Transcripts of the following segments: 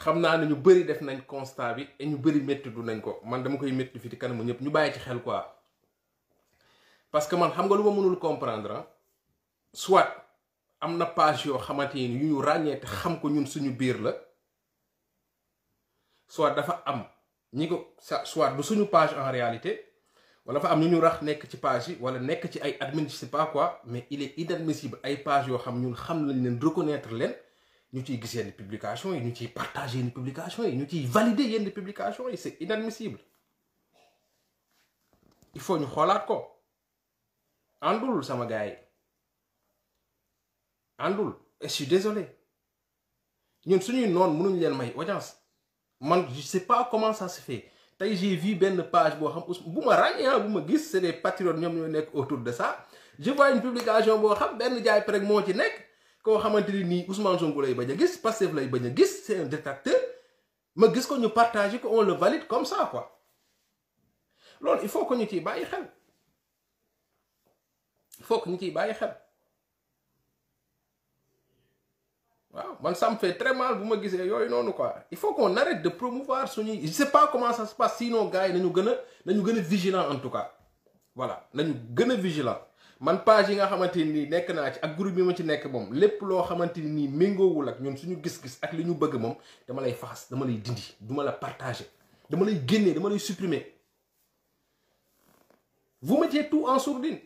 xam naa ne ñu bëri def nañ constat bi et ñu bëri métti du nañ ko man dama koy métti fi ci kanamu ñëpp ñu bàyyi ci xel quoi parce que man xam nga lu ma mënul comprendre soit am na page yoo xamante ni yu ñu ràññee te xam ko ñun suñu biir la soit dafa am ñi ko soit du suñu page en réalité wala dafa am ñu ñu rax nekk ci page yi wala nekk ci ay admin je sais pas quoi mais il est inadmissible ay page yoo xam ñun xam lañ leen reconnaître leen ñu ciy gis yenn publication yi ñu ciy partager yenn publication yi ñu ciy valider yenn publication yi c'est inadmissible il faut ñu xoolaat ko àndul sama gars yi àndul et je suis désolé ñun suñuy noon mënuñ leen may audience man je sais pas comment ça se fait tey j'ai vu benn page boo xam bu ma ràññee bu ma gis c'est des patriotes ñoom ñoo nekk autour de ça je vois une publication boo xam benn jaay rek moo ci nekk koo xamante ni nii Ousmane Sonko lay bañ a gis Pastef lay bañ a gis c'est un détracteur ma gis ko ñu partager ko on le valide comme ça quoi loolu il faut que ñu ciy bàyyi xel il faut que ñu ciy bàyyi xel waaw man ça me fait très mal bu ma gisee yooyu noonu quoi il faut qu'on arrête de promouvoir suñuy je sais pas comment ça se passe sinon gars yi nañu gën a vigilant en tout cas voilà nañu gën a vigilant man page yi nga xamante ni nekk naa ci ak groupe bi ma ci nekk moom lépp loo xamante ni méngoowul ak ñun suñu gis-gis ak li ñu bëgg moom dama lay faxas dama lay dindi duma la partager dama lay génnee dama lay supprimer vous mettez tout en sourdine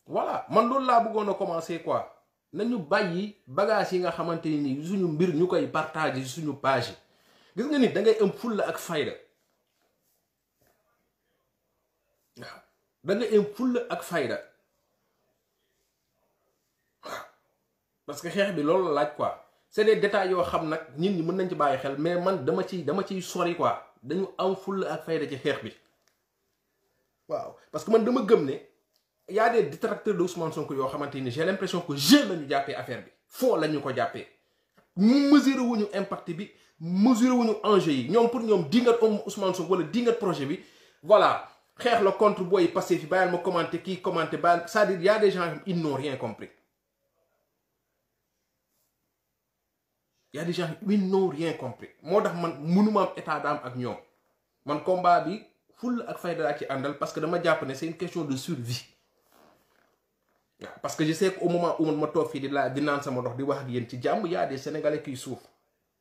voilà man loolu laa bëggoon a commencer quoi nañu bàyyi bagage yi nga xamante ni suñu mbir ñu koy partager suñu page yi gis nga nit da ngay am fulla ak fayda waaw da ngay am fulla ak fayda waaw parce que xeex bi loolu la laaj quoi c'est des détails yoo xam nag nit ñi mën nañ ci bàyyi xel mais man dama ciy sori quoi dañu am fulla ak fayda ci xeex bi waaw parce que man dama gëm ne y a des détracteurs de Ousmane Sonko yoo xamante ni j'ai l'impression que jeu la ñu jàppee affaire bi foo la ñu ko jàppee mesurer wuñu impact bi mesurer wuñu enjeu yi ñoom pour ñoom dingat Ousmane Sonko wala dingat projet bi voilà xeex la contre booy passé fi bàyyil ma commenter kii commenter bàyyil c'est-à-dire y a des gens ils n'ont rien compris y a des gens ils n'ont rien compris moo tax man mënuma am état d'âme ak ñoom man combat bi full ak fayda laa ci àndal parce que dama jàpp ne c'est une question de survie waaw parce que je sais qu'au moment où ma toog fii di naan sama ndox di wax ak yéen ci jàmm y a des Sénégalais qui souffrent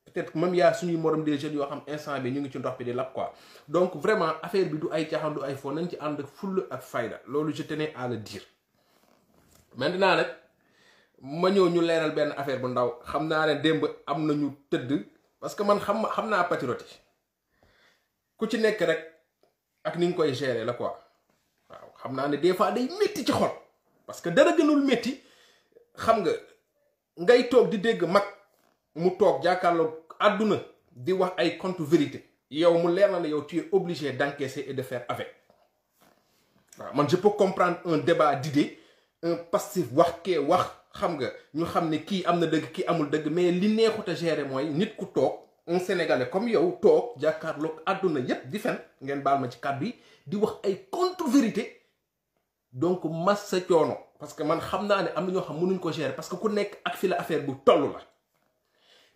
peut-être même y a suñuy morom des jeunes yoo xam instant bi ñu ngi ci ndox bi di lab quoi donc vraiment affaire bi du ay caaxaan du ay fo nañ ci ànd ak full ak fayda loolu je tenais à le dire. maintenant nag ma ñëw ñu leeral benn affaire bu ndaw xam naa ne démb am na ñu tëdd parce que man xam naa patriote yi ku ci nekk rek ak ni nga koy gérer la quoi waaw xam naa ne des fois day métti ci xol. parce que dara gënul métti xam nga ngay toog di dégg mag mu toog jàkkaarloo àdduna di wax ay contre vérité yow mu leer na la yow tu es obligé d'encaisser et de faire avec waaw man je peux comprendre un débat d'idées un passif wax kee wax xam nga ñu xam ne kii am na dëgg kii amul dëgg mais li neexut a gérer mooy nit ku toog un sénégalais comme yow toog jàkkaarloo àdduna yépp di fen ngeen baal ma ci kàddu yi di wax ay contre vérité donc massa coono parce que man xam naa ne am na ñoo xam mënuñ ko gérer parce que ku nekk ak fi la affaire bu tollu la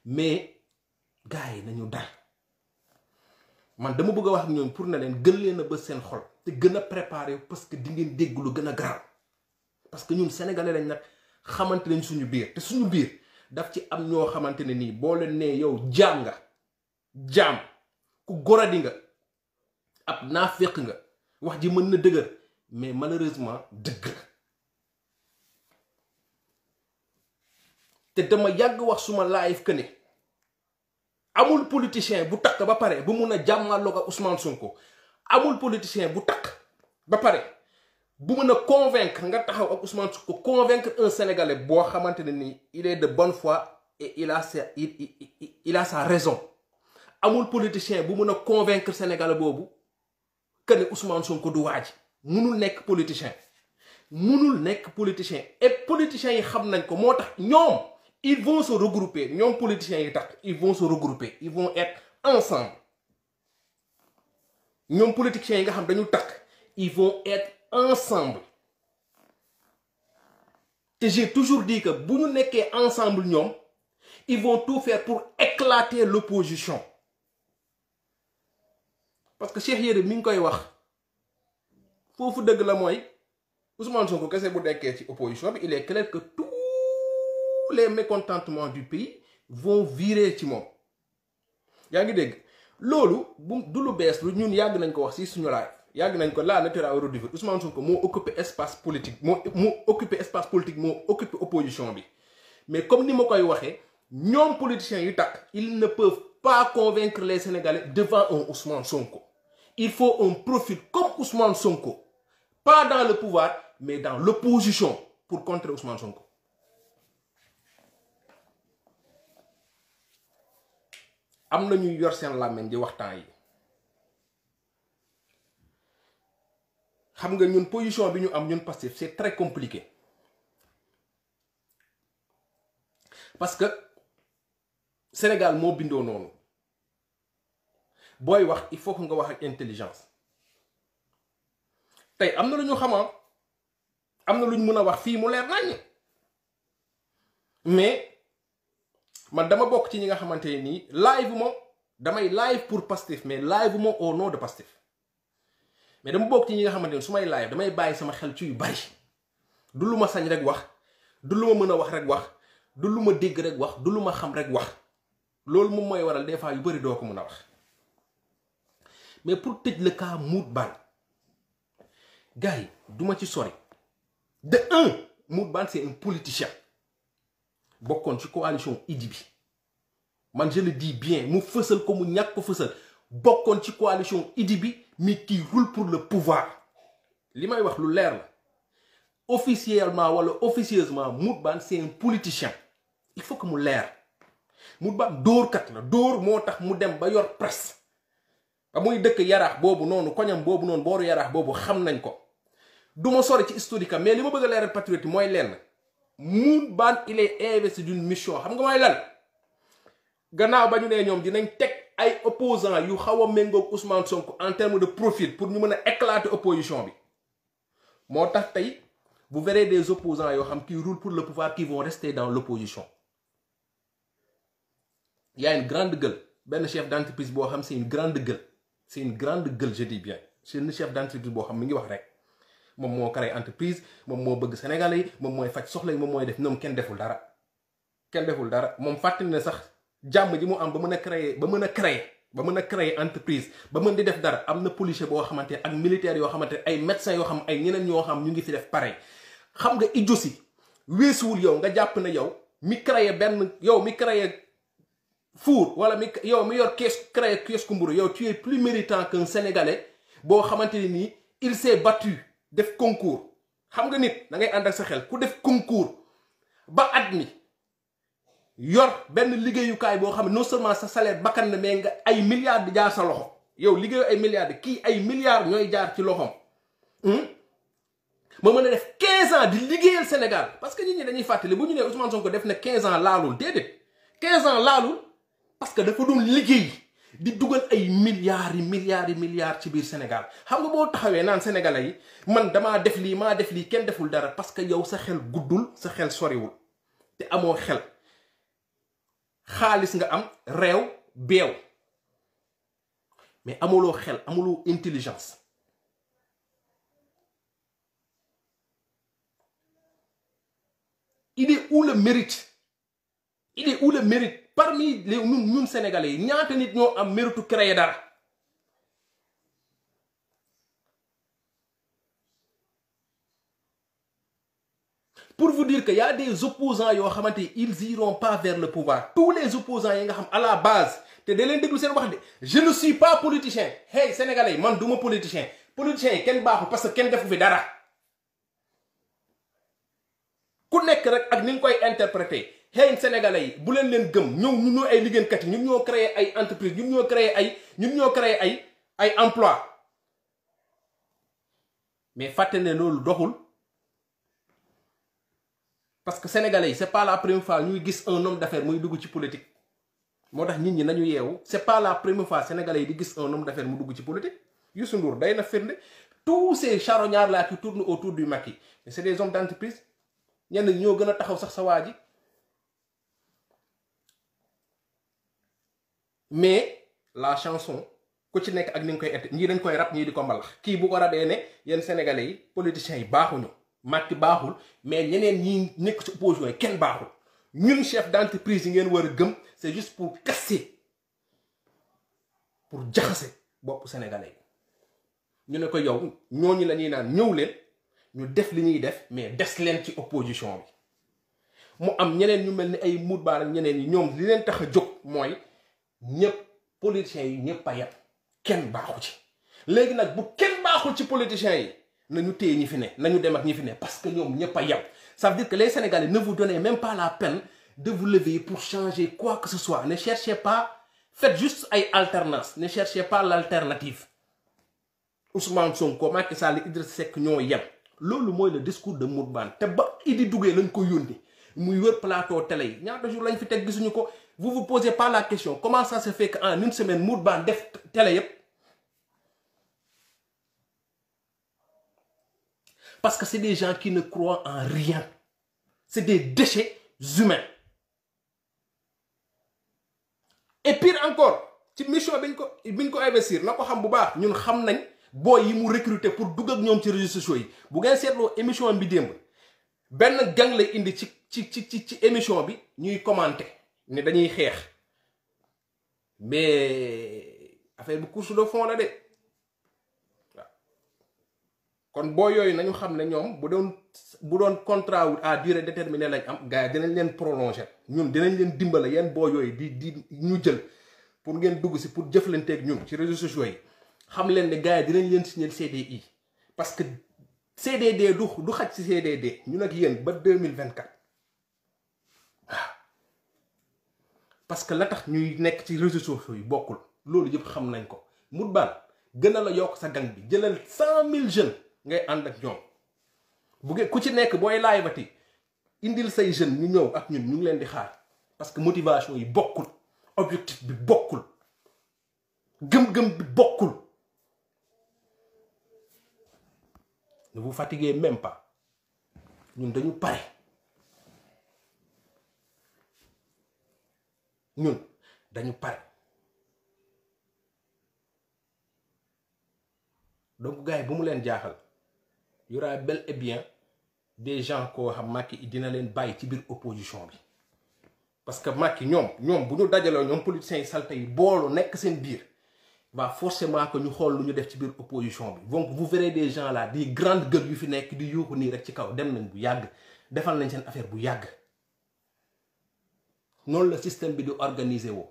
mais gars yi nañu dal man dama bëgg a wax ak ñoom pour ne leen gën leen a bës seen xol te gën a préparer parce que di ngeen dégg lu gën a garaaw parce que ñun sénégalais lañ nag xamante nañ suñu biir te suñu biir daf ci am ñoo xamante ne nii boo leen nee yow jaam nga jaam ku goradi nga ab naaféq nga wax ji mën na dëgër mais malheureusement dëgg la te dama yàgg wax suma live que ne amul politicien bu takk ba pare bu mun a jàmmaloo ak Ousmane Sonko amul politicien bu takk ba pare bu mun a convaincre nga taxaw ak Ousmane Sonko convaincre un Sénégalais boo xamante ne nii il est de bonne foi et il a sa raison amul politicien bu mun a convaincre Sénégalais boobu que ne Ousmane Sonko du waaj munul nekk politicien et politiciens yi xam nañ ko moo tax ñoom ils vont se regrouper ñoom politiciens yi tax ils vont se regrouper ils vont être ensemble ñoom politiciens yi nga xam dañu takk ils vont être ensemble te j'ai toujours dit que bu ñu nekkee ensemble ñoom Ils vont tout faire pour éclater l'opposition. Parce que Cheikh Yérim mi ngi koy wax foofu dëgg la mooy Ousmane Sonko kese bu nekkee ci opposition bi il est clair que tous les mécontentements du pays vont virer ci moom. yaa ngi dégg loolu bu du lu bees lu ñun yàgg nañ ko wax si suñu live yàgg nañ ko la nature a horreur du vide. Ousmane Sonko moo occupé espace politique moo occupé espace politique moo occupé opposition bi mais comme ni ma koy waxee ñoom politiciens yu takk ils ne peuvent pas convaincre les Sénégalais devant un Ousmane Sonko. Il faut un profil comme Ousmane Sonko, pas dans le pouvoir mais dans l'opposition pour contrer Ousmane Sonko. am na ñuy yor seen làmmiñ di waxtaan yi xam nga ñun position bi ñu am ñun Pastef c'est très compliqué parce que Sénégal moo bindoo noonu booy wax il faut que nga wax ak intelligence tey am na lu ñu xamaa am na lu ñu mën a wax fii mu leer naññ mais man dama bokk ci ñi nga xamante nii live moom damay live pour Pastef mais live moom au nom de Pastef mais dama bokk ci ñi nga xamante ni su may live damay bàyyi sama xel ci yu bari du lu ma sañ rek wax du lu ma mën a wax rek wax du lu ma dégg rek wax du lu ma xam rek wax loolu moom mooy waral des fois yu bari doo ko mën a wax mais pour tëj le cas Mout Bane gars yi duma ci sori de un Mout Bane c'est un politicien bokkoon ci coalition Idy bi man je le dis bien mu fësal ko mu ñàkk ko fësal bokkoon ci coalition Idy bi mais qui roule pour le pouvoir li may wax lu leer la officiellement wala officieusement Mout Bane c'est un politicien il faut que mu leer Mout Bane dóorkat la dóor moo tax mu dem ba yor presse ba muy dëkk yaraax boobu noonu koñam boobu noonu booru yaraax boobu xam nañ ko du ma sori ci historique mais li ma bëgg a leeral patriote mooy lenn Mout Bane il est investi d'une mission xam nga mooy lan gannaaw ba ñu nee ñoom dinañ teg ay opposants yu xaw a méngoog Ousmane Sonko en termes de profil pour ñu mën a éclater opposition bi moo tax tey vous verrez des opposants yoo xam qui roulent pour le pouvoir qui vont rester dans l'opposition. Il y a une grande gueule benn chef d'entreprise boo xam c'est une grande gueule c'est une grande gueule je dis bien c'est une chef d'entreprise boo xam mi ngi wax rek moom moo créé entreprise moom moo bëgg Sénégalais yi moom mooy faj soxla yi moom mooy def ñoom kenn deful dara moom fàttali ne sax jàmm ji mu am ba mën a créer entreprise ba mën di def dara am na policier boo xamante ak militaire yoo xamante ay médecins yoo xam ay ñeneen ñoo xam ñu ngi fi def pareil xam nga idiotie weesuwul yow nga jàpp ne yow mi créé four wala yow mi yor créé kiosque mburu yow tu es plus méritant qu'un Sénégalais boo xamante ni nii il s'est battu def concours xam nga nit da ngay ànd ak sa xel ku def concours ba at mi yor benn liggéeyukaay boo xam ne non seulement sa salaire bakkan na mais nga ay milliards di jaar sa loxo yow liggéeyu ay milliards de kii ay milliards ñooy jaar ci loxoom ma mën a def 15 ans di liggéeyal Sénégal parce que nit ñi dañuy fàttali bu ñu nee Ousmane Sonko def na 15 ans laalul déedéet 15 ans laalul parce que dafa doon liggéey di dugal ay milliards ci biir Sénégal xam nga boo taxawee naan sénégalais yi man damaa def lii maa def lii kenn deful dara parce que yow sa xel guddul sa xel soriwul te amoo xel xaalis nga am réew beew mais amuloo xel amuloo intelligence il est où le mérite parmi les ñun sénégalais yi ñaata nit ñoo am méritu créer dara pour vous dire que y a des opposants yoo xamante ils iront pas vers le pouvoir tous les opposants yi nga xam à la base te da leen déglu seen wax de je ne suis pas politicien hey sénégalais yi man duma politicien yi kenn baaxul parce que kenn defu fi dara ku nekk rek ak ni nga koy interpréter hey sénégalais yi bu leen gëm ñun ñoo ay liggéeykat yi ñun ñoo créer ay entreprise ñun ñoo créer ay emploi mais fàtte ne loolu doxul parce que sénégalais yi c'est pas la première fois ñuy gis un homme d'affaires muy dugg ci politique moo tax nit ñi nañu yeewu c'est pas la première fois sénégalais yi di gis un homme d'affaires mu dugg ci politique Youssou Ndour day na firnde tous ces charognards là qui tournent autour du Macky mais c'est des hommes d'entreprise ñenn ñoo gën a taxaw sax sa waa ji mais la chanson ku ci nekk ak ni nga koy ette ñii dañ koy rap ñii di ko mbalax kii bu ko rabee ne yéen sénégalais yi politiciens yi baaxuñu Macky baaxul mais ñeneen ñi nekk ci opposition yi kenn baaxul ñun chef d'entreprise yi ngeen war a gëm c'est juste pour casser pour jaxase bopp sénégalais yi ñu ne ko yow ñooñu la ñuy naan ñëw leen ñu def li ñuy def mais des leen ci opposition bi mu am ñeneen ñu mel ni ay mut baar ak ñeneen yi ñoom li leen tax a jóg mooy ñëpp politiciens yi ñëpp a yem kenn baaxu ci léegi nag bu kenn baaxul ci politiciens yi nañu téye ñi fi ne nañu dem ak ñi fi ne parce que ñoom ñëpp a yem ça veut dire que les Sénégalais ne vous donnez même pas la peine de vous lever pour changer quoi que ce soit ne cherchez pas faites juste ay alternance ne cherchez pas l'alternative Ousmane Sonko Macky Sall Idrissa Seck ñoo yem loolu mooy le discours de Mourban te ba Idi duggee lañ ko yónni muy wër plateau télé yi ñaata jour lañ fi teg gisuñu ko vous vous posez pas la question comment ça se fait que en une semaine Mourban def télé yépp parce que c'est des gens qui ne croient en rien c'est des déchets humains et pire encore ci mission biñ ko investir na ko xam bu baax ñun xam nañ booy yi mu recruter pour dugg ak ñoom ci réseaux sociaux yi bu ngeen seetloo émission bi démb benn gang lay indi ci émission bi ñuy commenter ne dañuy xeex mais affaire bi course de fond la de waaw kon boo yooyu nañu xam ne ñoom bu doon contrat wu à durée déterminée lañ am gars yi dinañ leen prolonger ñun dinañ leen dimbale yenn boo yooyu di ñu jël pour ngeen dugg si pour jëflanteeg ñun ci réseaux sociaux yi xam leen ne gars yi dinañ leen signer CDI parce que CDD du xaj ci CDD ñun ak yéen ba 2024 waaw parce que la tax ñuy nekk ci réseaux sociaux yi bokkul loolu yëpp xam nañ ko Mourban gën a la yokk sa gang bi jëlal 100 000 jeunes ngay ànd ak ñoom bu ku ci nekk booy laayvati indil say jeunes ñu ñëw ak ñun ñu ngi leen di xaar parce que motivation yi bokkul objectif bi bokkul gëm-gëm bi bokkul ne vous fatiguez même pas ñun dañu pare ñun dañu pare donc gars yi bu mu leen jaaxal y aura bel et bien des gens koo xam Macky dina leen bàyyi ci biir opposition bi parce que Macky ñoom bu ñu dajaloo ñoom politiciens yi salte yi boolu nekk seen biir va forcément que ñu xool lu ñu def ci biir opposition bi donc vous verrez des gens là des grandes gueules yu fi nekk di yuuxu nii rek ci kaw dem nañ bu yàgg defal nañ seen affaire bu yàgg noonu la système bi di organiser woo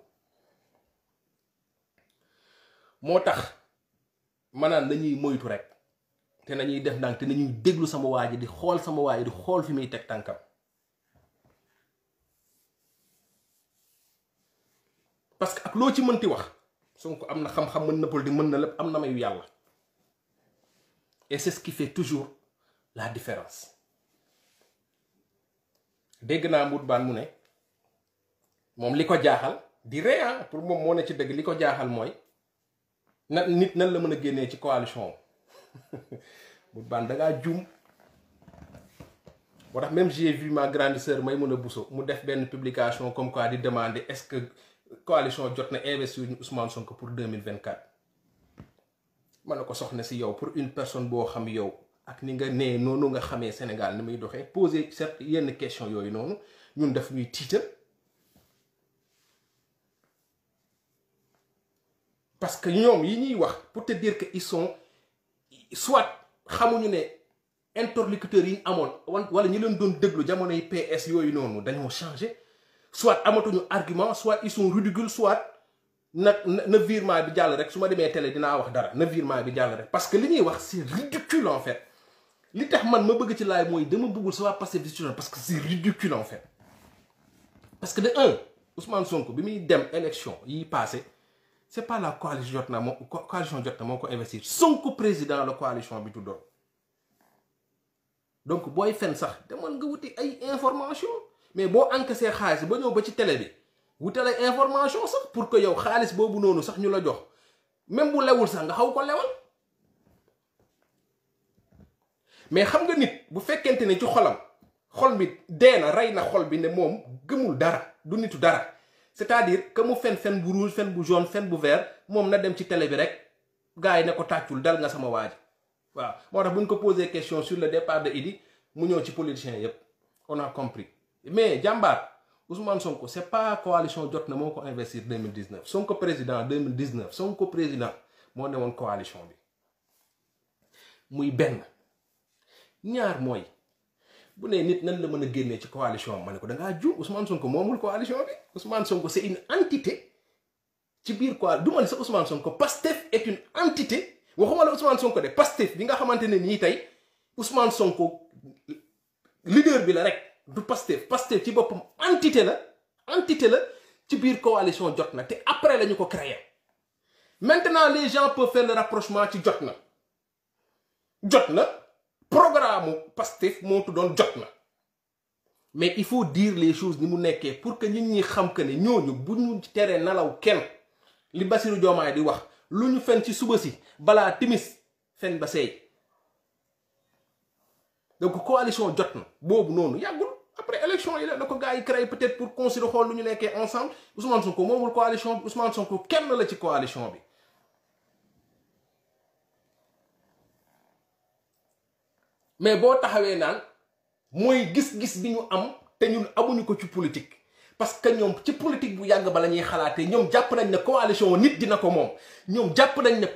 moo tax maanaam dañuy moytu rek te nañuy def ndànk te nañuy déglu sama waa ji di xool sama waa ji di xool fi muy teg tànkam parce que ak loo ci mënti wax Sonko am na xam-xam mën na politique mën na lépp am na mayu yàlla et c'est ce qui fait toujours la différence dégg naa Mourban mu ne moom li ko jaaxal di réa pour moom moo ne ci dëgg li ko jaaxal mooy na nit nan la mën a génnee ci coalition Mourban da ngaa juum moo tax même j'ai vu ma grande sœur Maïmouna Bousso mu def benn publication comme quoi di demander est-ce que coalition jot na investir ñu Ousmane Sonko pour 2024 ma ne ko soxna si yow pour une personne boo xam yow ak ni nga nee noonu nga xamee Sénégal ni muy doxee poser certes yenn question yooyu noonu ñun daf ñuy tiital parce que ñoom yi ñuy wax pour te dire que ils sont soit xamuñu ne interlocuteurs yi ñu amoon wala ñu leen doon déglu jamonoy PS yooyu noonu dañoo changé soit amatuñu argument soit ils sont ridicules soit na virement bi jàll rek su ma demee télé dinaa wax dara na virement bi jàll rek parce que li ñuy wax c'est ridicule en fait li tax man ma bëgg ci laay mooy dama bëggul sa waa Pastef parce que c'est ridicule en fait parce que de un Ousmane Sonko bi muy dem élection yi passé c'est pas la coalition jot na moo ko investir Sonko président la coalition bi tuddoon donc booy fen sax demoon nga wuti ay information mais boo encaissé xaalis ba ñëw ba ci télé bi wutale information sax pour que yow xaalis boobu noonu sax ñu la jox même bu lewul sax nga xaw ko lewal mais xam nga nit bu fekkente ne ci xol bi dee na rey na xol bi ne moom gëmul dara du nitu dara c'est-à-dire que mu fen bu rouge fen bu jaune fen bu vert moom na dem ci télé bi rek gars yi ne ko tàccul dal nga sama waa ji waaw moo tax bu ñu ko posé question sur le départ de Idi mu ñëw ci politiciens yépp on a compris mais jàmbaar Ousmane Sonko c'est pas coalition jot na moo ko investir 2019 Sonko président 2019 Sonko président moo ne woon coalition bi muy benn ñaar mooy bu ne nit nan la mën a génnee ci coalition ma ne ko da ngaa juum Ousmane Sonko moomul coalition bi Ousmane Sonko c'est une entité ci biir quoi du ma ne sa Ousmane Sonko Pastef est une entité waxuma la Ousmane Sonko de Pastef bi nga xamante ne nii tey Ousmane Sonko leader bi la rek du Pastef Pastef ci boppam entité la ci biir coalition jot na te après la ñu ko créer maintenant les gens peuvent faire le rapprochement ci jot na programme Pastef moo tuddoon jot na mais il faut dire les choses ni mu nekkee pour que nit ñi xam que ne ñooñu bu ñu teree nalaw kenn li Bassirou Diomaye di wax lu ñu fen ci suba si balaa timis fen ba seey donc coalition jot na boobu noonu yàggul après élection yi la ko gars yi créé peut-être pour considérer xool lu ñu nekkee ensemble Ousmane Sonko moomul coalition bi Ousmane Sonko kenn la ci coalition bi mais boo taxawee naan mooy gis-gis bi ñu am te ñun amuñu ko ci politique parce que ñoom ci politique bu yàgg ba la ñuy xalaatee ñoom jàpp nañ ne coalition nit dina ko moom ñoom jàpp nañ ne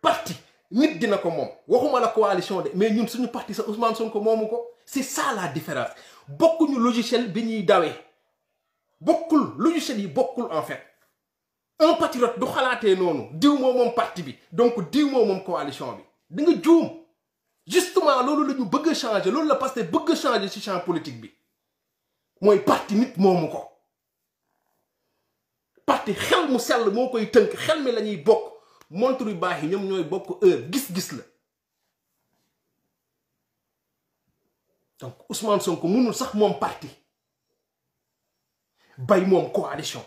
parti nit dina ko moom waxuma la coalition de mais ñun suñu parti sa Ousmane Sonko moomu ko c'est ça la différence bokkuñu logiciel bi ñuy dawee bokkul logiciel yi bokkul en fait un patriote du xalaatee noonu diw moom parti bi donc diw moom coalition bi di nga juum justement loolu la ñu bëgg a changer loolu la parce que bëgg a changer ci champ politique bi mooy parti nit moomu ko parti xel mu sell moo koy tënk xel mi la ñuy bokk montre yu baax yi ñoom ñooy bokk heure gis-gis la donc Ousmane Sonko mënul sax moom parti bay moom coalition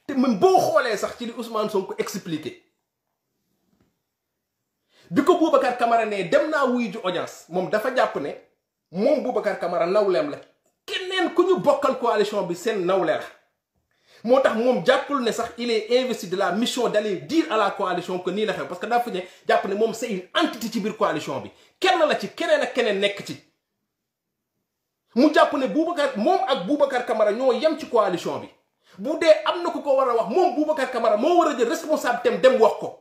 te même boo xoolee sax ci li Ousmane Sonko expliqué bi ko Boubacar Camara ne dem naa wuyu ji audience moom dafa jàpp ne moom Boubacar Camara nawleem la keneen ku ñu bokkal coalition bi seen nawle la moo tax moom jàppul ne sax il est investi de la mission d'aller dire à la coalition que nii la xew parce que dafa ne jàpp ne moom c'est une entité ci biir coalition bi kenn la ci keneen ak keneen nekk ci mu jàpp ne Boubacar moom ak Boubacar Camara ñoo yem ci coalition bi bu dee am na ku ko war a wax moom Boubacar Camara moo war a jël responsabilité dem wax ko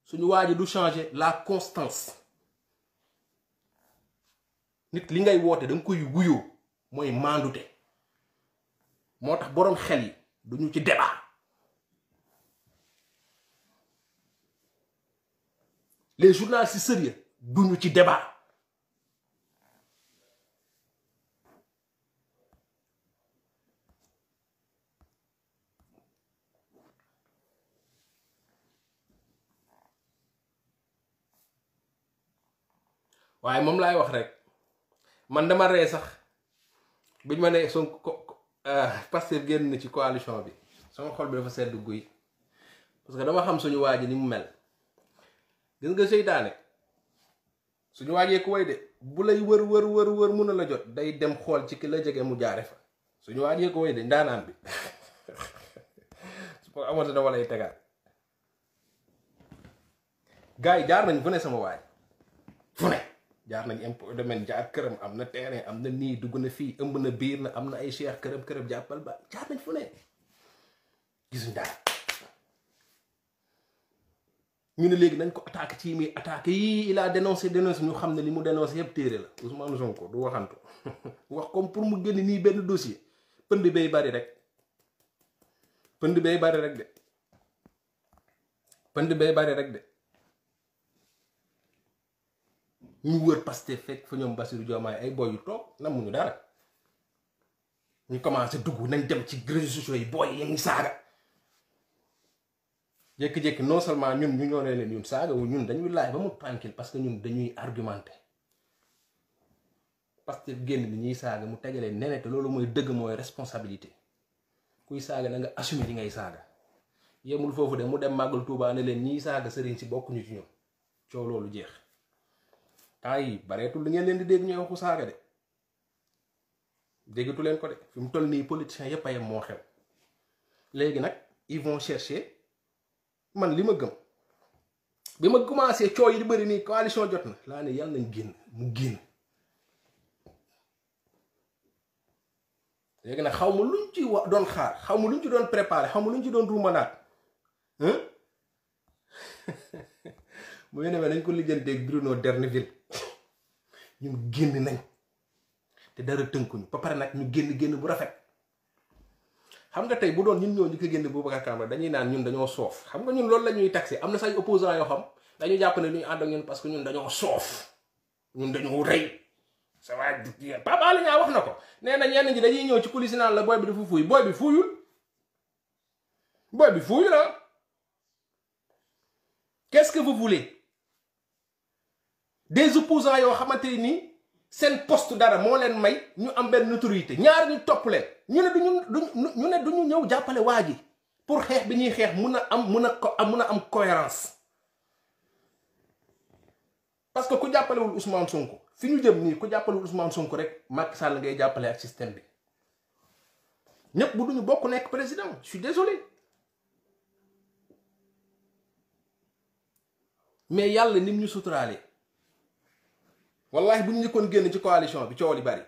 suñu waa ji du changer la constance nit li ngay woote da nga koy wuyoo mooy maandute moo tax boroom xel yi duñu ci débat les journalistes sérieux duñu ci débat waaye moom laay wax rek man dama ree sax biñ ma ne Sonko Pastef génn na ci coalition bi sama xol bi dafa sedd guy parce que dama xam suñu waa ji ni mu mel gis nga seytaane suñu waajee ku way de bu lay wër mun a la jot day dem xool ci ki la jege mu jaare fa suñu waajee ku way de ndaanaan bi su ko amoon dama lay tegaat gars yi jaar nañ fu ne sama waaj fu ne jaar nañ impôt domaine jaar këram am na terrain am na nii dugg na fii ëmb na biir na am na ay cheikh këram jàppal ba jaar nañ fu ne gisuñ daal ñu ne léegi nañ ko attaqué ci muy attaqué yii il a dénoncé ñu xam ne li mu dénoncé yëpp téere la Ousmane Sonko du waxantu wax comme pour mu génn nii benn dossier pënd bay bari rek pënd bay bari rek de ñu wër Pastef fekk fa ñoom Bassirou Diomaye ay boy yu toog namuñu dara ñu commencé dugg nañ dem ci réseaux sociaux yi booy yi ngi saaga jékki-jékki non seulement ñun ñu ñoo leen ñun saaga wu ñun dañuy laaj ba mu tranquille parce que ñun dañuy argumenté Pastef génn bi ñuy saaga mu tegalee nene te loolu mooy dëgg mooy responsabilité kuy saaga da nga assumer li ngay saaga yemul foofu de mu dem màggal Touba ne leen ñiy saaga sëriñ si bokkuñu ci ñoom coow loolu jeex temps yi bareetul li ngeen leen di dégg ñooy waxu saaga de déggatu leen ko de fi mu toll nii politiciens yépp a yem moo xew léegi nag ils vont chercher man li ma gëm bi ma commencé coow yi di bëri nii coalition jot na laa ne yàlla nañ génn mu génn léegi nag xaw ma luñ ci doon xaar xaw ma luñ ci doon préparé xaw ma luñ ci doon ruumanaat mu ne nañ ko lijjanteeg Bruno D'erneville ñun génn nañ te dara tënkuñu ba pare nag ñu génn bu rafet xam nga tey bu doon ñun ñoo ñu ko génn Boubacar Camara dañuy naan ñun dañoo soof xam nga ñun loolu la ñuy taxé am na say opposants yoo xam dañu jàpp ne lu ñu ànd ak ñun parce que ñun dañoo soof ñun dañoo rëy ça va Pape Alé Niang wax na ko nee na ñenn ñi dañuy ñëw ci coulisse naan la booy bi dafa fuuy booy bi fuuyul la qu'est-ce que vous voulez des opposants yoo xamante ni seen poste dara moo leen may ñu am benn notoriété ñaar ñu topp leen ñu ne duñu ñëw jàppale waa ji pour xeex bi ñuy xeex mun a am cohérence parce que ku jàppalewul Ousmane Sonko fi ñu jëm nii ku jàppalewul Ousmane Sonko rek Macky Sall ngay jàppale ak système bi ñëpp bu duñu bokk nekk président je suis désolé mais yàlla nim ñu suturaale wallahi bu ñu njëkkoon génn ci coalition bi coow li bari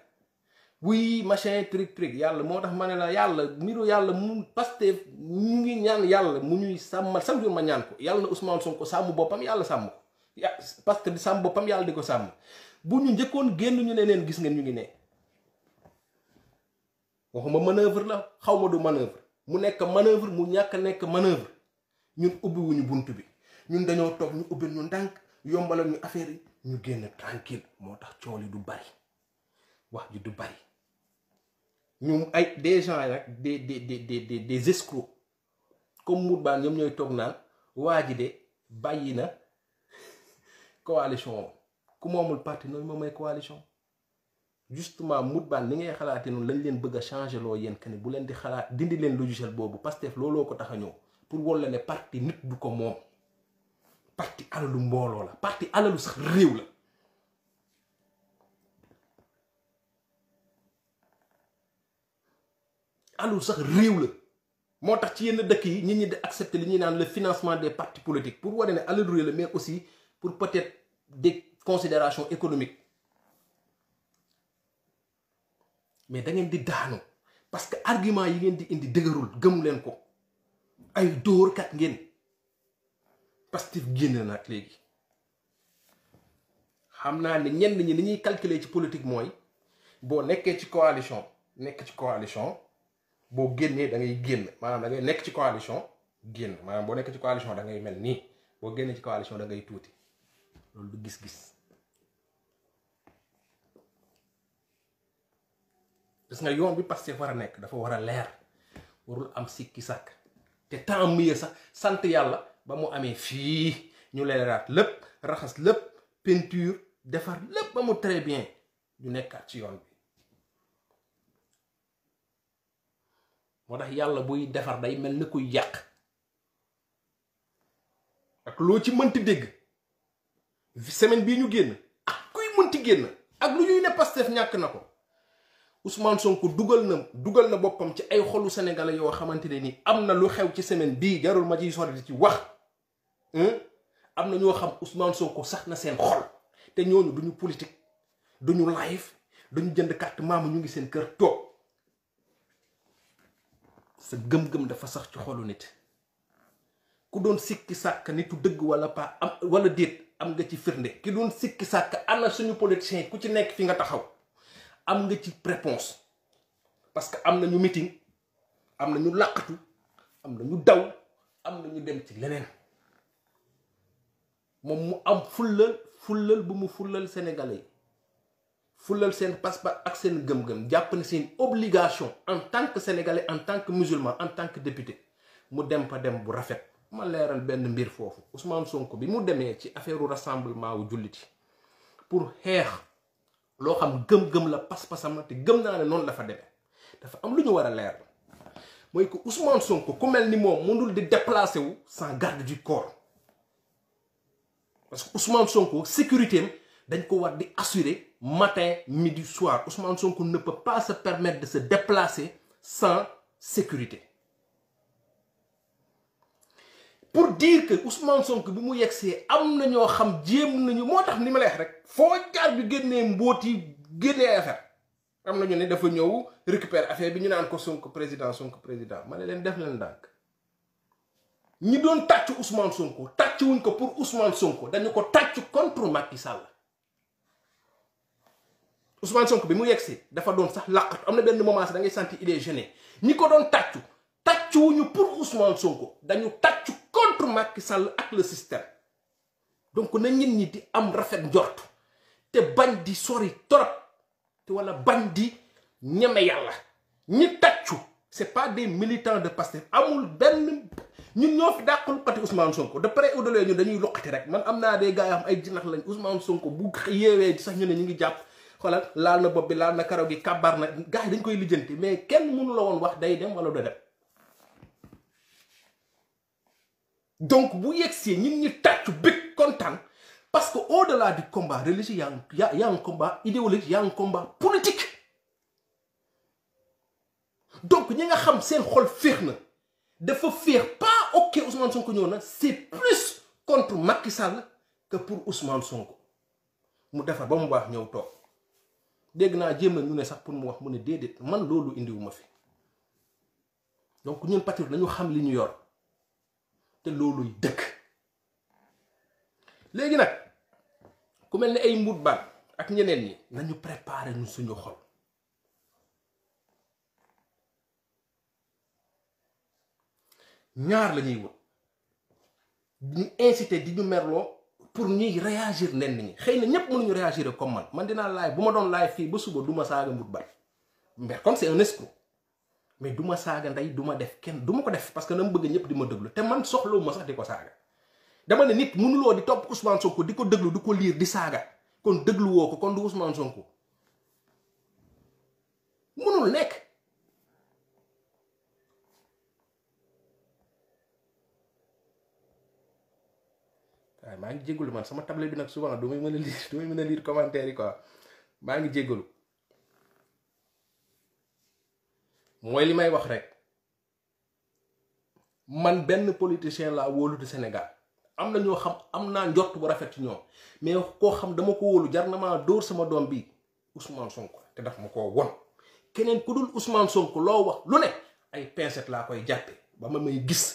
oui machin truc yàlla moo tax ma ne la yàlla mbiru yàlla mu Pastef ñu ngi ñaan yàlla mu ñuy sàmmal chaque jour ma ñaan ko yàlla na Ousmane Sonko sàmm boppam yàlla sàmm ko parce que di sàmm boppam yàlla di ko sàmm bu ñu njëkkoon génn ñu ne leen gis ngeen ñu ngi ne waxuma manœuvre la xaw ma du manœuvre mu nekk manœuvre mu ñàkk nekk manœuvre ñun ubbiwuñu bunt bi ñun dañoo toog ñu ubbil ñu ndànk yombalal ñu affaire yi ñu génn tranquille moo tax coow li du bari wax ji du bari ñu ay des gens nag des escrocs comme Mourban ñoom ñooy toog naan waa ji de bàyyi na coalition ku moomul parti noonu moom mooy coalition justement Mourban ni ngay xalaatee noonu lañ leen bëgg a changer loo yéen que ne bu leen di xalaat dindi leen logiciel boobu Pastef looloo ko tax a ñëw pour wol la ne parti nit du ko moom parti alalu mbooloo la parti alalu sax réew la alalu sax réew la moo tax ci yenn dëkk yi nit ñi di accepter li ñuy naan le financement des partis politiques pour wane ne alalu réew la mais aussi pour peut-être des considérations économiques mais da ngeen di daanu parce que argument yi ngeen di indi dëgërul gëm leen ko ay dóorkat ngeen Pastef génn nag léegi xam naa ne ñenn ñi ni ñuy calculer ci politique mooy boo nekkee ci coalition nekk ci coalition boo génnee da ngay génn maanaam da ngay nekk ci coalition génn maanaam boo nekk ci coalition da ngay mel nii boo génnee ci coalition da ngay tuuti loolu du gis-gis gis nga yoon bi Pastef war a nekk dafa war a leer warul am sikki sàkk te tant mieux sax sant yàlla ba mu amee fii ñu leeraat lépp raxas lépp peinture defar lépp ba mu très bien ñu nekkaat ci yoon bi moo tax yàlla buy defar day mel ni kuy yàq ak loo ci mënti dégg semaine bii ñu génn ak kuy mënti génn ak lu ñuy ne Pastef ñàkk na ko Ousmane Sonko dugal na boppam ci ay xolu sénégalais yoo xamante ne ni am na lu xew ci semaine bii jarul ma ciy sori ci wax am na ñoo xam Ousmane Sonko sax na seen xol te ñooñu duñu politique duñu live duñu jënd carte maamu ñu ngi seen kër toog sa gëm-gëm dafa sax ci xolu nit ku doon sikki sàkk nitu dëgg wala pas am wala déet am nga ci firnde ki doon sikki sàkk ana suñu politiciens ku ci nekk fi nga taxaw am nga ci réponse parce que am na ñu meeting am na ñu làqatu am na ñu daw am na ñu dem ci leneen moom mu am fullal bu mu fullal sénégalais yi fullal seen passeport ak seen gëm-gëm jàpp ne seen obligation en tant que sénégalais en tant que musulman en tant que député mu dem fa dem bu rafet ma leeral benn mbir foofu Ousmane Sonko bi mu demee ci affaire rassemblement wu julliti pour xeex loo xam gëm-gëm la pas-pasam la te gëm naa ne noonu la fa demee dafa am lu ñu war a leer mooy que Ousmane Sonko ku mel ni moom mënul di déplacer wu sans garde du corps parce que Ousmane Sonko sécurité am dañ ko war di assurer matin, midi, soir. Ousmane Sonko ne peut pas se permettre de se déplacer sans sécurité. Pour dire que Ousmane Sonko bi mu yegsee am na ñoo xam jéem nañu moo tax ni ma lay wax rek foo jaar bi génnee mbóoti génnee affaire am na ñu ne dafa ñëw récupérer affaire bi ñu naan ko Sonko président ma ne leen def leen ndànk ñi doon tàcc Ousmane Sonko tàcc wuñ ko pour Ousmane Sonko dañu ko tàcc contre Macky Sall. Ousmane Sonko bi mu yegsee dafa doon sax làqatu am na benn moment sax da ngay sentir il est gêné ñi ko doon tàccuwuñu pour Ousmane Sonko dañu tàccu contre Macky Sall ak le système. Donc na nit ñi di am rafet njort te bañ di sori torop te wala bañ di ñeme yàlla ñi tàccu c'est pas des militants de Pastef amul benn ñun ñoo fi dàqul côté Ousmane Sonko de près ou de loin ñun dañuy loqati rek man am naa des gars yoo xam ay jinax lañ Ousmane Sonko bu yeewee sax ñu ne ñu ngi jàpp xoolal laal na bopp bi laal na karaw gi kabar na gars yi dañ koy lijjanti mais kenn mënu la woon wax day dem wala du dem. Donc bu yegsee ñun ñi tàccu bëgg kontaan parce que au-delà du combat religieux y a un combat idéologique y a un combat politique. Donc ñi nga xam seen xol féex na dafa féex pas ok Ousmane Sonko ñëw na c'est plus contre Macky Sall que pour Ousmane Sonko mu defar ba mu baax ñëw toog dégg naa jéem na ñu ne sax pour mu wax mu ne déedéet man loolu indiwuma fi donc ñun patriote nañu xam li ñu yor te looluy dëkk. léegi nag ku mel ni ay mbut baat ak ñeneen ñi nañu préparer ñu suñu xol. ñaar la ñuy wut ñu inciter di ñu merloo pour ñuy réagir nen ñi xëy na ñépp mënuñu réagir comme man dinaa live bu ma doon live fii ba suba du ma saaga mbut baat mais comme c'est un escroc mais du ma saaga ndey du ma def kenn du ma ko def parce que na mu bëgg ñëpp di ma déglu te man soxlawu ma sax di ko saaga dama ne nit mënuloo di topp Ousmane Sonko di ko déglu di ko liir di saaga kon déglu woo ko kon du Ousmane Sonko mënul nekk. waaye maa ngi jégalu man sama tablette bi nag souvent du may mën a lire commentaire yi quoi maa ngi jégalu mooy li may wax rek man benn politicien laa wóolu du Sénégal am na ñoo xam am naa njort bu rafet ci ñoom mais koo xam dama ko wóolu jar na maa dóor sama doom bi Ousmane Sonko te daf ma koo won keneen ku dul Ousmane Sonko loo wax lu ne ay pincette laa koy jàppe ba ma may gis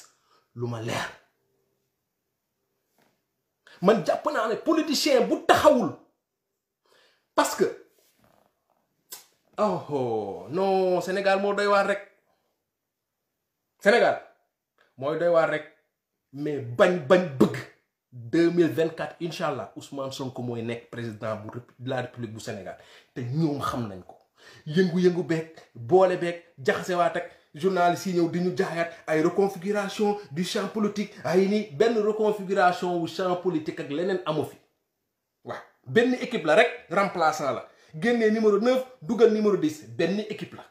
lu ma leer. man jàpp naa ne politicien bu taxawul parce que oh non Sénégal moo doy waar rek Sénégal mooy doy waar rek mais bañ bëgg 2024 incha allah Ousmane Sonko mooy nekk président de la République bu Sénégal te ñoom xam nañ ko yëngu-yëngu beeg boole beeg jaxasewaat ak journalistes yi ñëw di ñu jaayaat ay reconfiguration du champ politique ay ni benn reconfiguration wu champ politique ak leneen amu fi waaw benn équipe la rek remplaçant la génnee numéro 9 dugal numéro 10 benn équipe la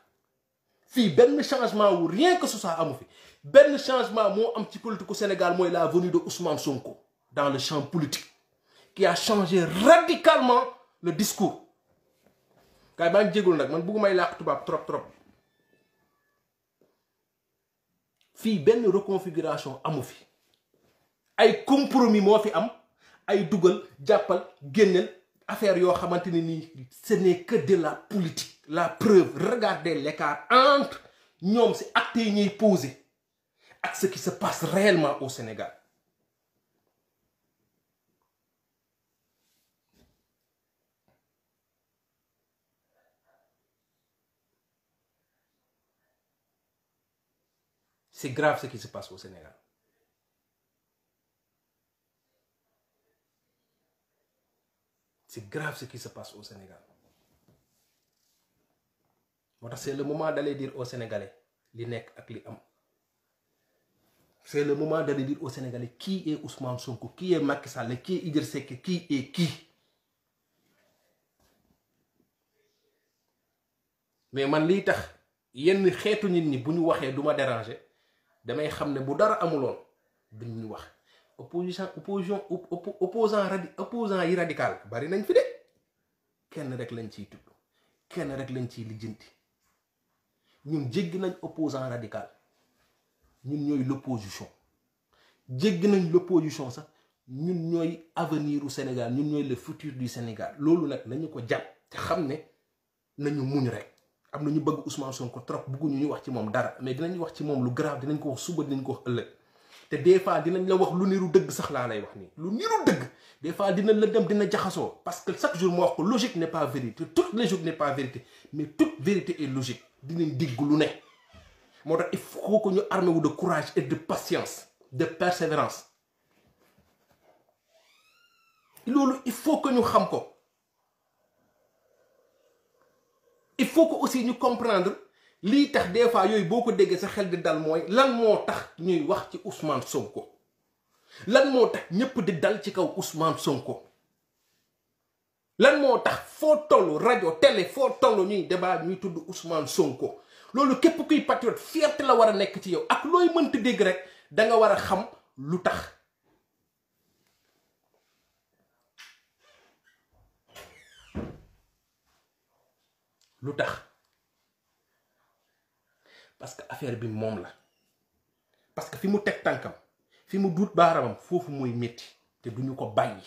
fii benn changement wu rien que ce soit amu fi benn changement moo am ci politique au Sénégal mooy la venue de Ousmane Sonko dans le champ politique qui a changé radicalement le discours. kay maa ngi jégalu nag man bëggumay làkk tubaab trop fii benn reconfiguration amu fi ay compromis moo fi am ay dugal jàppal génneel affaire yoo xamante ne nii ce n'est que de la politique. La preuve, regardez l'écart entre ñoom si actes yi ñuy poser ak ce qui se passe réellement au Sénégal. C'est grave ce qui se passe au Sénégal. C'est grave ce qui se passe au Sénégal. C'est le moment d'aller dire aux Sénégalais li nekk ak li am. C'est le moment d'aller dire aux Sénégalais qui est Ousmane Sonko, qui est Macky Sall, qui est Idrissa Seck, qui est qui. Mais man lii tax yenn xeetu nit ñi bu ñu waxee du ma déranger damay xam ne bu dara amuloon duñ ñu wax opposant yi radical bari nañ fi de kenn rek lañ ciy tudd kenn rek lañ ciy lijjanti ñun jéggi nañ opposant radical ñun ñooy l'opposition jéggi nañ l'opposition sax ñun ñooy avenir u Sénégal ñun ñooy le futur du Sénégal loolu nag nañu ko jàpp te xam ne nañu muñ rek am na ñu bëgg Ousmane Sonko trop bëgguñu ñu wax ci moom dara mais dinañ wax ci moom lu grave dinañ ko wax suba dinañ ko wax ëllëg te des fois dinañ la wax lu niru dëgg sax laa lay wax nii lu niru dëgg des fois dina la dem dina jaxasoo parce que chaque jour moo wax ko logique n'est pas vérité toute logique n'est pas vérité mais toute vérité est logique dinañ digg lu ne moo tax il faut que ñu armé wu de courage et de patience de persévérance loolu il faut que ñu xam ko il faut que aussi ñu comprendre lii tax des fois yooyu boo ko déggee sa xel di dal mooy lan moo tax ñuy wax ci Ousmane Sonko lan moo tax ñëpp di dal ci kaw Ousmane Sonko lan moo tax foo toll rajo télé foo toll ñuy débat ñuy tudd Ousmane Sonko loolu képp kuy patriote fierté la war a nekk ci yow ak looy mënti dégg rek da nga war a xam lu tax. lu tax parce que affaire bi moom la parce que fi mu teg tànkam fi mu duut baaramam foofu mooy métti te duñu ko bàyyi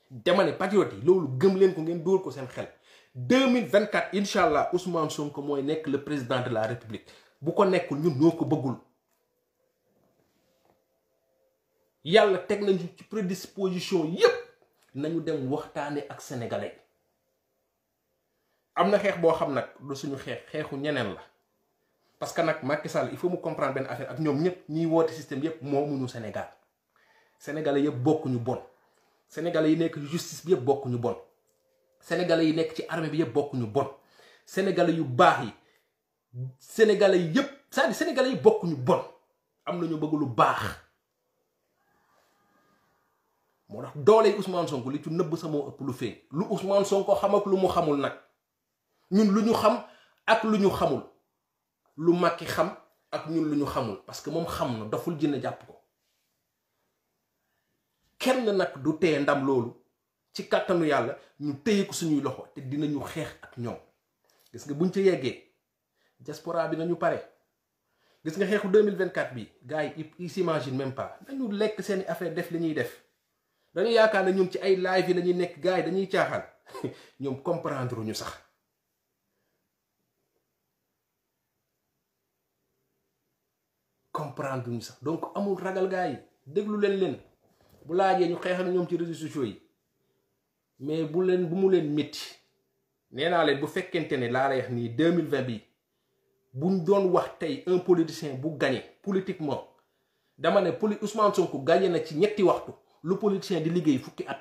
dama ne patriote yi loolu gëm leen ko ngeen dóor ko seen xel 2024 incha allah Ousmane Sonko mooy nekk le président de la république bu ko nekkul ñun ñoo ko bëggul yàlla teg nañu ci prédisposition yépp nañu dem waxtaane ak sénégalais am na xeex boo xam nag du suñu xeexu ñeneen la parce que nag Macky Sall il faut mu comprendre benn affaire ak ñoom ñëpp ñiy woote système yëpp moomuñu Sénégal sénégalais yëpp bokkuñu bon sénégalais yi nekk justice bi yëpp bokkuñu bon sénégalais yi nekk ci armée bi yëpp bokkuñu bon sénégalais yu baax yi sénégalais yi yëpp c'est-à-dire sénégalais yi bokkuñu bon am na ñu bëgg lu baax moo tax doole Ousmane Sonko li ci nëbb sa moo ëpp lu feeñ lu Ousmane Sonko xam ak lu mu xamul nag ñun lu ñu xam ak lu ñu xamul lu Macky xam ak ñun lu ñu xamul parce que moom xam na doful jënd jàpp ko kenn nag du teye ndam loolu ci kàttanu yàlla ñu téye ko suñuy loxo te dinañu xeex ak ñoom gis nga buñ ci yeggee diaspora bi nañu pare gis nga xeexu 2024 bi gars yi ils s'imaginent même pas dañu lekk seeni affaire def li ñuy def dañu yaakaar ne ñoom ci ay live yi lañuy nekk gars yi dañuy caaxaan ñoom comprendre ñu sax comprendre ñu sax donc amul ragal gars yi déglu leen bu laajee ñu xeex ak ñoom ci réseaux sociaux yi mais bu mu leen métti nee naa leen bu fekkente ne laa lay wax nii 2020 bi buñ doon wax tey un politicien bu gagné politiquement dama ne Ousmane Sonko gagné na ci ñetti waxtu lu politicien di liggéey fukki at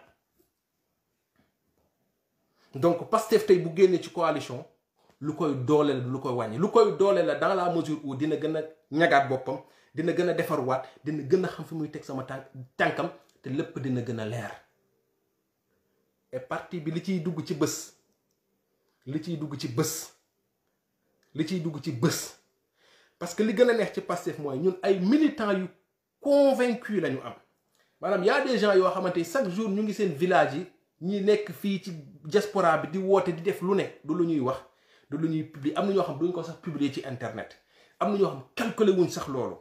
donc Pastef tey bu génnee ci coalition lu koy doole la lu koy wàññi lu koy doole la dans la mesure où dina gën a ñagaat boppam dina gën a defarwaat dina gën a xam fi muy teg sama tànkam te lépp dina gën a leer et parti bi li ciy dugg ci bés parce que li gën a neex ci Pastef mooy ñun ay militants yu convaincus la ñu am maanaam y a des gens yoo xamante chaque jour ñu ngi seen village yi ñi nekk fii ci diaspora bi di woote di def lu ne du lu ñuy wax du lu ñuy publier am na ñoo xam duñ ko sax publier ci internet am na ñoo xam calculer wuñ sax loolu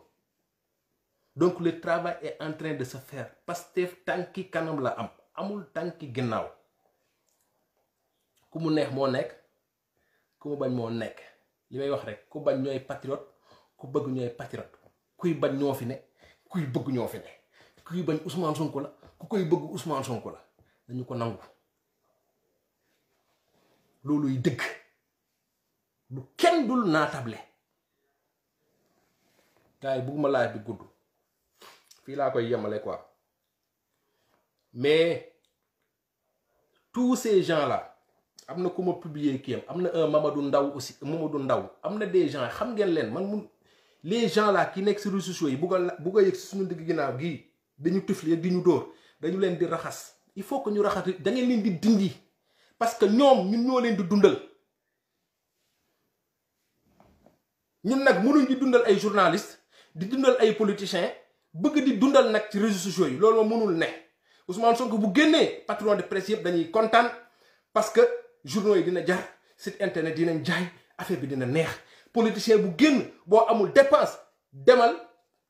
donc le travail est en train de se faire Pastef tànki kanam la am amul tànki ginnaaw ku mu neex moo nekk ku mu bañ moo nekk li may wax rek ku bañ ñooy patriote ku bëgg ñooy patriote kuy bañ ñoo fi ne kuy bëgg ñoo fi ne kuy bañ Ousmane Sonko la ku koy bëgg Ousmane Sonko la dañu ko nangu looluy dëgg lu kenn dul naatable gars yi bugguma laaj bi gudd fii laa koy yemale quoi mais tous ces gens là am na ku ma publier kii am na un Mamadou Ndaw aussi Mamadou Ndaw am na des gens xam ngeen leen man mun les gens là ki nekk si réseaux sociaux yi bugg a yëg si suñu digg ginnaaw gii dañu tufli di ñu dóor dañu leen di raxas il faut que ñu raxas da ngeen leen di dindi parce que ñoom ñun ñoo leen di dundal ñun nag mënuñ di dundal ay journalistes di dundal ay politiciens bëgg di dundal nag ci réseaux sociaux yi loolu ma mënul ne Ousmane Sonko bu génnee patron de presse yëpp dañuy kontaan parce que journaux yi dina jar site internet dinañ jaay affaire bi dina neex politicien bu génn boo amul dépense demal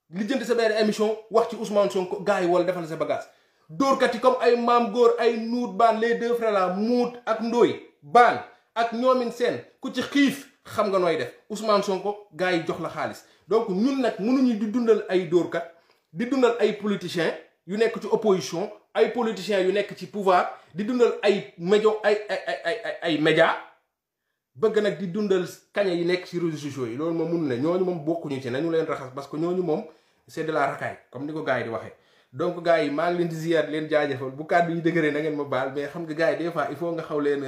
li jënd sa benn émission wax ci Ousmane Sonko gars yi wala defal sa bagage dóorkat yi comme ay Maam Góor ay Nuut Baan les deux frères là Muut ak Ndooy Baan ak ñoomin seen ku ci xiif xam nga nooy def Ousmane Sonko gars yi jox la xaalis donc ñun nag mënuñu di dundal ay dóorkat di dundal ay politiciens yu nekk ci opposition ay politiciens yu nekk ci pouvoir di dundal ay médio ay média bëgg nag di dundal kaña yi nekk ci réseaux sociaux yi loolu moom mun ne ñooñu moom bokkuñu ci nañu leen raxas parce que ñooñu moom c'est de la racaille comme ni ko gars yi di waxee donc gars yi maa ngi leen di ziar leen jaajëfal bu kàddu yi dëgëree na ngeen ma baal mais xam nga gars yi des fois il faut nga xaw leen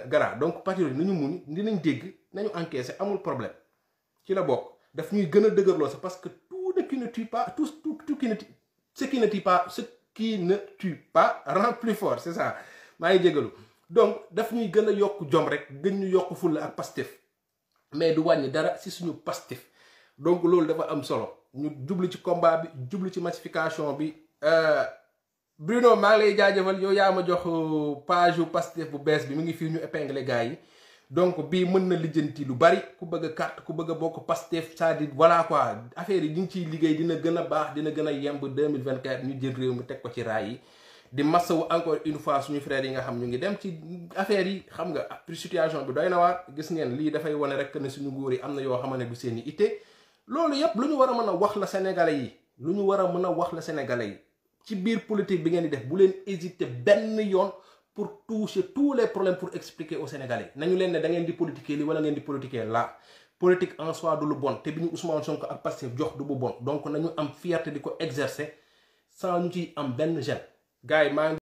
gara donc patriote nañu mun dinañ dégg nañu encaisser amul problème ci la bokk daf ñuy gën a dëgërloo sax parce que tout ce qui ne tue pas ce qui ne tue pas rend plus fort c'est ça maa ngi jégalu donc daf ñuy gën a yokk jom rek gën ñu yokk fulla ak Pastef mais du wàññi dara si suñu Pastef donc loolu dafa am solo ñu jublu ci combat bi jublu ci massification bi Bruno maa ngi lay jaajëfal yow yaa ma jox page yu Pastef bu bees bi mu ngi fii ñu épinglé gars yi donc bii mën na lijjanti lu bari ku bëgg a carte ku bëgg a bokk Pastef c'est-à-dire voilà quoi affaire yi ñu ngi ciy liggéey dina gën a baax dina gën a yemb 2024 ñu jël réew mi teg ko ci raay yi di massawu encore une fois suñu frères yi nga xam ñu ngi dem ci affaire yi xam nga après situation bi doy na waar gis ngeen lii dafay wane rek ne suñu nguur yi am na yoo xam ne du seen i itte loolu yëpp lu ñu war a mën a wax la sénégalais yi lu ñu war a mën a wax la sénégalais yi ci biir politique bi ngeen di def bu leen hésiter benn yoon pour toucher tous les problèmes pour expliquer aux sénégalais nañu leen ne da ngeen di politiquer li wala ngeen di politiquer là politique en soi du lu bon te bi ñu Ousmane Sonko ak Pastef jox du bu bon donc nañu am fierté di ko exercer sans ñu ciy am benn gêne gars yi maa ngi